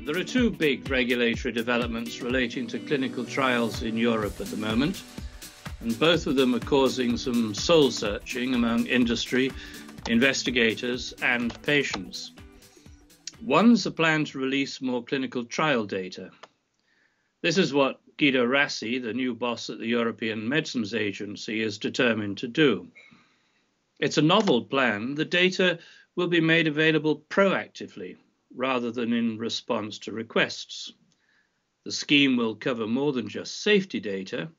There are two big regulatory developments relating to clinical trials in Europe at the moment, and both of them are causing some soul-searching among industry, investigators and patients. One's a plan to release more clinical trial data. This is what Guido Rassi, the new boss at the European Medicines Agency, is determined to do. It's a novel plan. The data will be made available proactively rather than in response to requests. The scheme will cover more than just safety data,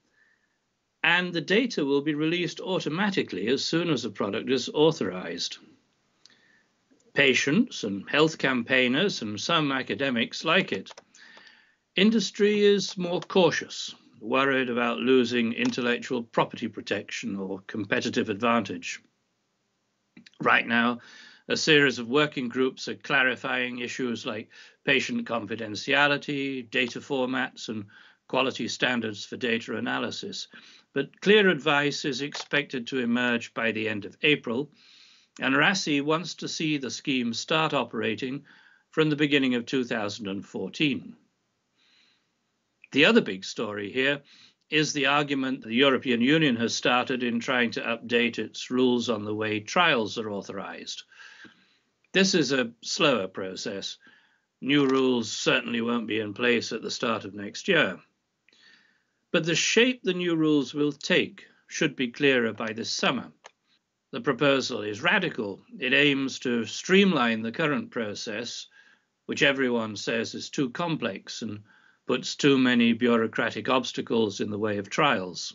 and the data will be released automatically as soon as a product is authorized. Patients and health campaigners and some academics like it. Industry is more cautious, worried about losing intellectual property protection or competitive advantage. Right now, a series of working groups are clarifying issues like patient confidentiality, data formats, and quality standards for data analysis. But clear advice is expected to emerge by the end of April, and Rassi wants to see the scheme start operating from the beginning of 2014. The other big story here is the argument the European Union has started in trying to update its rules on the way trials are authorized. This is a slower process. New rules certainly won't be in place at the start of next year. But the shape the new rules will take should be clearer by this summer. The proposal is radical. It aims to streamline the current process, which everyone says is too complex and puts too many bureaucratic obstacles in the way of trials.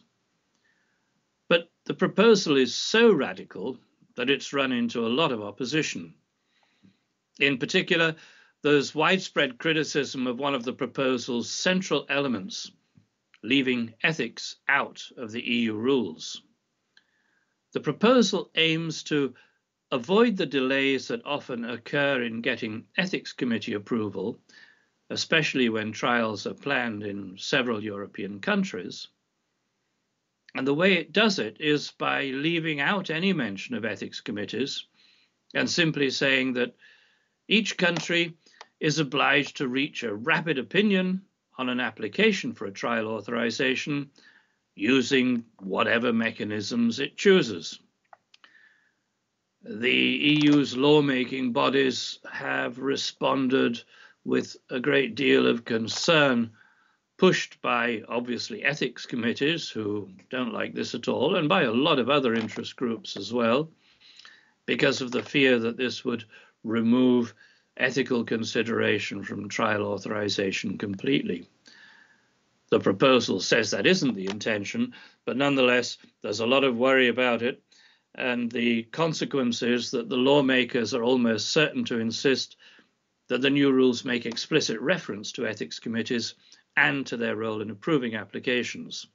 But the proposal is so radical that it's run into a lot of opposition. In particular, there's widespread criticism of one of the proposal's central elements, leaving ethics out of the EU rules. The proposal aims to avoid the delays that often occur in getting ethics committee approval, especially when trials are planned in several European countries. And the way it does it is by leaving out any mention of ethics committees and simply saying that each country is obliged to reach a rapid opinion on an application for a trial authorization using whatever mechanisms it chooses. The EU's lawmaking bodies have responded with a great deal of concern, pushed by, obviously, ethics committees who don't like this at all, and by a lot of other interest groups as well, because of the fear that this would remove ethical consideration from trial authorization completely. The proposal says that isn't the intention, but nonetheless, there's a lot of worry about it, and the consequence is that the lawmakers are almost certain to insist that the new rules make explicit reference to ethics committees and to their role in approving applications.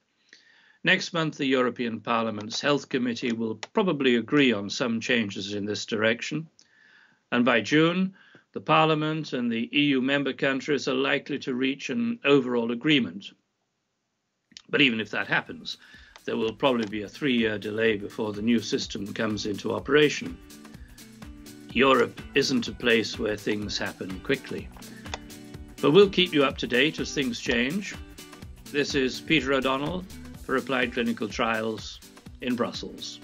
Next month, the European Parliament's Health Committee will probably agree on some changes in this direction, and by June, the Parliament and the EU member countries are likely to reach an overall agreement. But even if that happens, there will probably be a 3-year delay before the new system comes into operation. Europe isn't a place where things happen quickly. But we'll keep you up to date as things change. This is Peter O'Donnell for Applied Clinical Trials in Brussels.